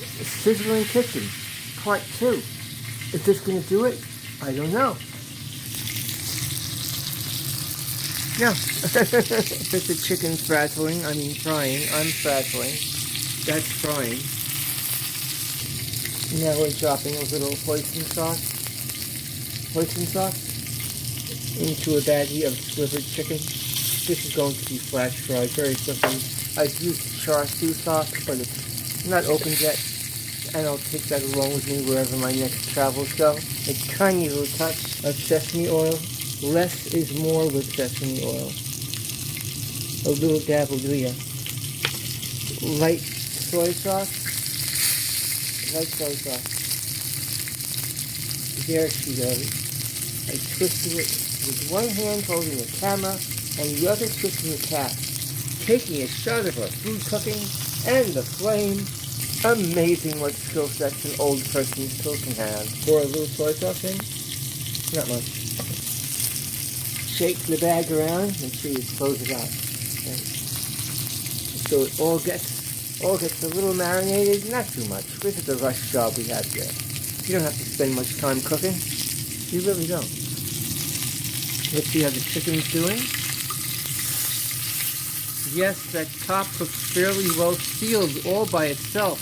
Sizzling Kitchen, Part 2. Is this going to do it? I don't know. No. It's the chicken frying. I'm frazzling. That's frying. Now we're dropping a little hoisin sauce into a baggie of slivered chicken. This is going to be flash fried very quickly. I've used char siu sauce, but it's not opened yet, and I'll take that along with me wherever my next travels go. A tiny little touch of sesame oil. Less is more with sesame oil. A little dab of light soy sauce. There she goes. I twisted it with one hand holding the camera and the other twisting the cap, taking a shot of her food cooking and the flame. Amazing what skill sets an old person still can have. Pour a little soy sauce in. Not much. Shake the bag around. Make sure you close it out. Okay. So it all gets a little marinated. Not too much. This is the rush job we have here. You don't have to spend much time cooking. You really don't. Let's see how the chicken's doing. Yes, that top cooks fairly well sealed all by itself.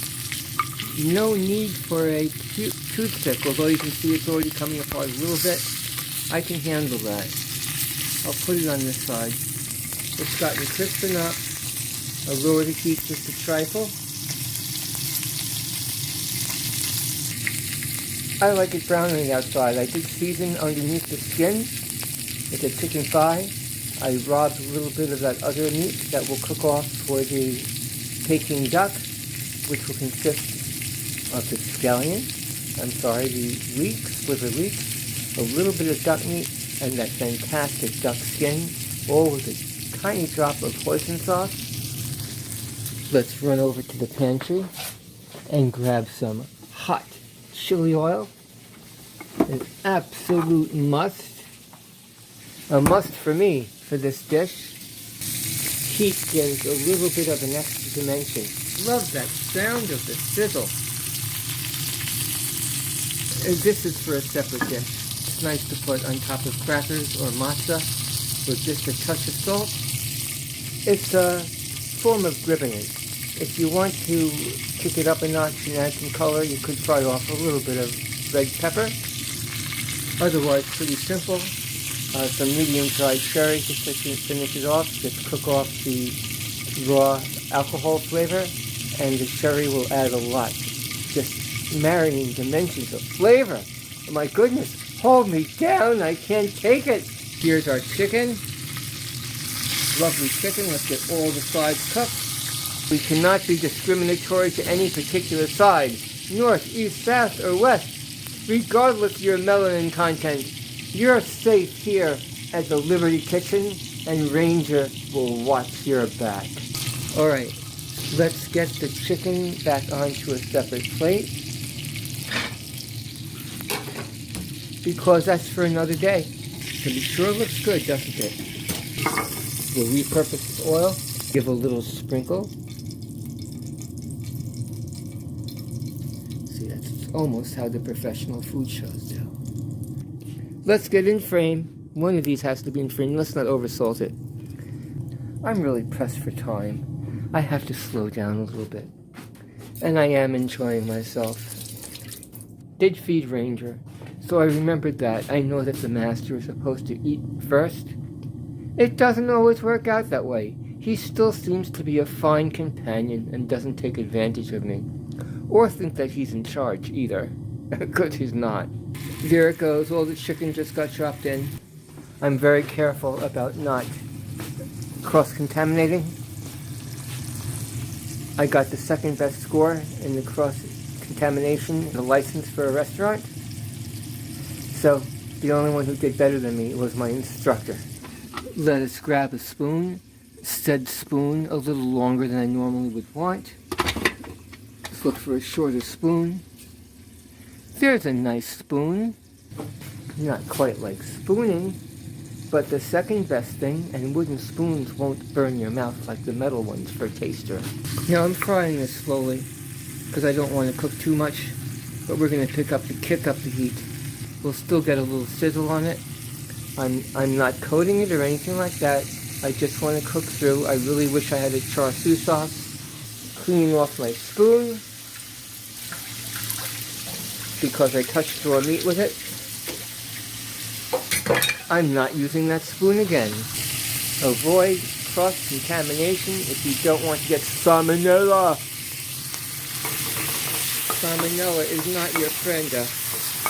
No need for a toothpick, although you can see it's already coming apart a little bit. I can handle that. I'll put it on this side. It's gotten crisp enough. I'll lower the heat just a trifle. I like it brown on the outside. I did season underneath the skin with a chicken thigh. I robbed a little bit of that other meat that will cook off for the Peking duck, which will consist of the scallion, the liver leeks, a little bit of duck meat, and that fantastic duck skin, all with a tiny drop of hoisin sauce. Let's run over to the pantry and grab some hot chili oil. An absolute must. A must for me for this dish. Heat gives a little bit of an extra dimension. Love that sound of the sizzle. And this is for a separate dish. It's nice to put on top of crackers or matzah with just a touch of salt. It's a form of gribbinage. If you want to kick it up a notch and add some color, you could fry off a little bit of red pepper. Otherwise, pretty simple. Some medium-dried cherry just to finish it off. Just cook off the raw alcohol flavor, and the cherry will add a lot. Just marrying dimensions of flavor. Oh my goodness, hold me down, I can't take it. Here's our chicken. Lovely chicken. Let's get all the sides cooked. We cannot be discriminatory to any particular side, north, east, south, or west, regardless of your melanin content. You're safe here at the Liberty Kitchen, and Ranger will watch your back. Alright, let's get the chicken back onto a separate plate, because that's for another day. But it sure looks good, doesn't it? We'll repurpose this oil, give a little sprinkle. See, that's almost how the professional food shows do. Let's get in frame. One of these has to be in frame. Let's not oversalt it. I'm really pressed for time. I have to slow down a little bit. And I am enjoying myself. Did feed Ranger, so I remembered that. I know that the master is supposed to eat first. It doesn't always work out that way. He still seems to be a fine companion and doesn't take advantage of me. Or think that he's in charge either. Because he's not. There it goes, all the chicken just got chopped in. I'm very careful about not cross-contaminating. I got the second best score in the cross-contamination, the license for a restaurant. So, the only one who did better than me was my instructor. Let us grab a spoon. Said spoon a little longer than I normally would want. Let's look for a shorter spoon. There's a nice spoon. Not quite like spooning, but the second best thing, and wooden spoons won't burn your mouth like the metal ones for taster. Now I'm frying this slowly. because I don't want to cook too much, but we're going to kick up the heat. We'll still get a little sizzle on it. I'm not coating it or anything like that. I just want to cook through. I really wish I had a char siu sauce. Cleaning off my spoon because I touched raw meat with it. I'm not using that spoon again. Avoid cross-contamination if you don't want to get salmonella. Salmonella is not your friend.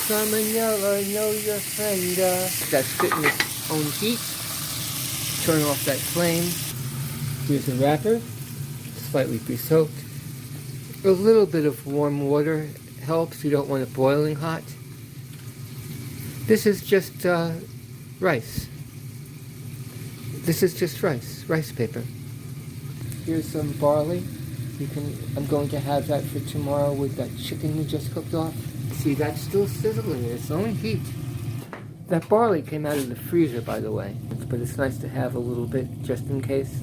Salmonella, know your friend. That's sit in its own heat. Turn off that flame. Here's a wrapper, slightly pre-soaked. A little bit of warm water helps. You don't want it boiling hot. This is just rice. This is just rice paper. Here's some barley. I'm going to have that for tomorrow with that chicken we just cooked off. See, that's still sizzling in its own heat. That barley came out of the freezer, by the way, but it's nice to have a little bit just in case.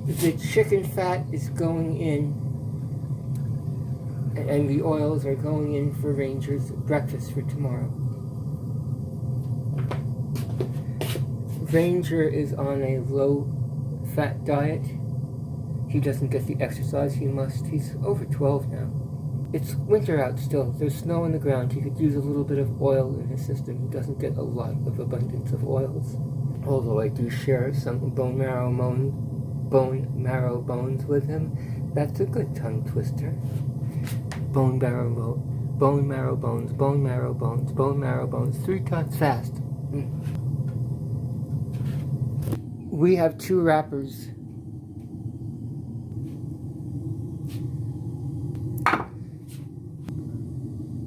The chicken fat is going in, and the oils are going in for Ranger's breakfast for tomorrow. Ranger is on a low-fat diet. He doesn't get the exercise he must. He's over 12 now. It's winter out still. There's snow on the ground. He could use a little bit of oil in his system. He doesn't get a lot of abundance of oils. Although I do share some bone marrow bones with him. That's a good tongue twister. Bone marrow bones. 3 times fast. We have 2 wrappers.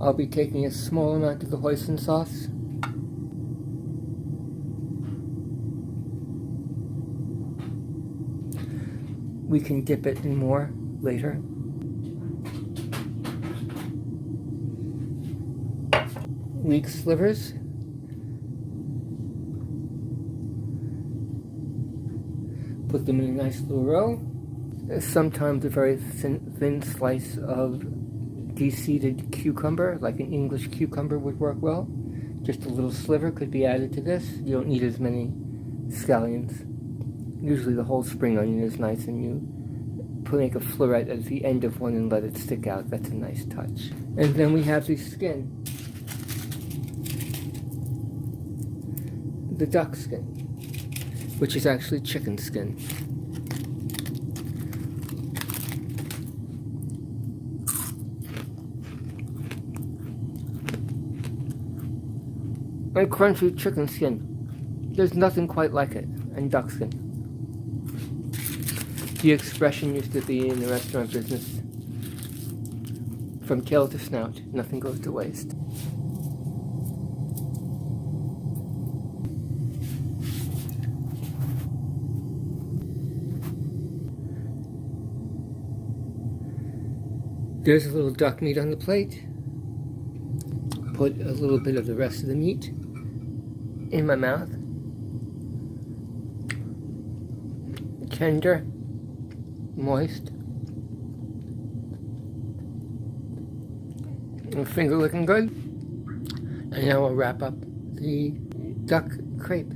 I'll be taking a small amount of the hoisin sauce. We can dip it in more later. Leek slivers. Put them in a nice little row. Sometimes a very thin slice of de-seeded cucumber, like an English cucumber, would work well. Just a little sliver could be added to this. You don't need as many scallions. Usually the whole spring onion is nice, and you make a floret at the end of one and let it stick out. That's a nice touch. And then we have the skin. The duck skin, which is actually chicken skin. And crunchy chicken skin. There's nothing quite like it. And duck skin. The expression used to be in the restaurant business, from tail to snout, nothing goes to waste. There's a little duck meat on the plate. Put a little bit of the rest of the meat in my mouth. Tender, moist, and finger looking good. And now I'll wrap up the duck crepe.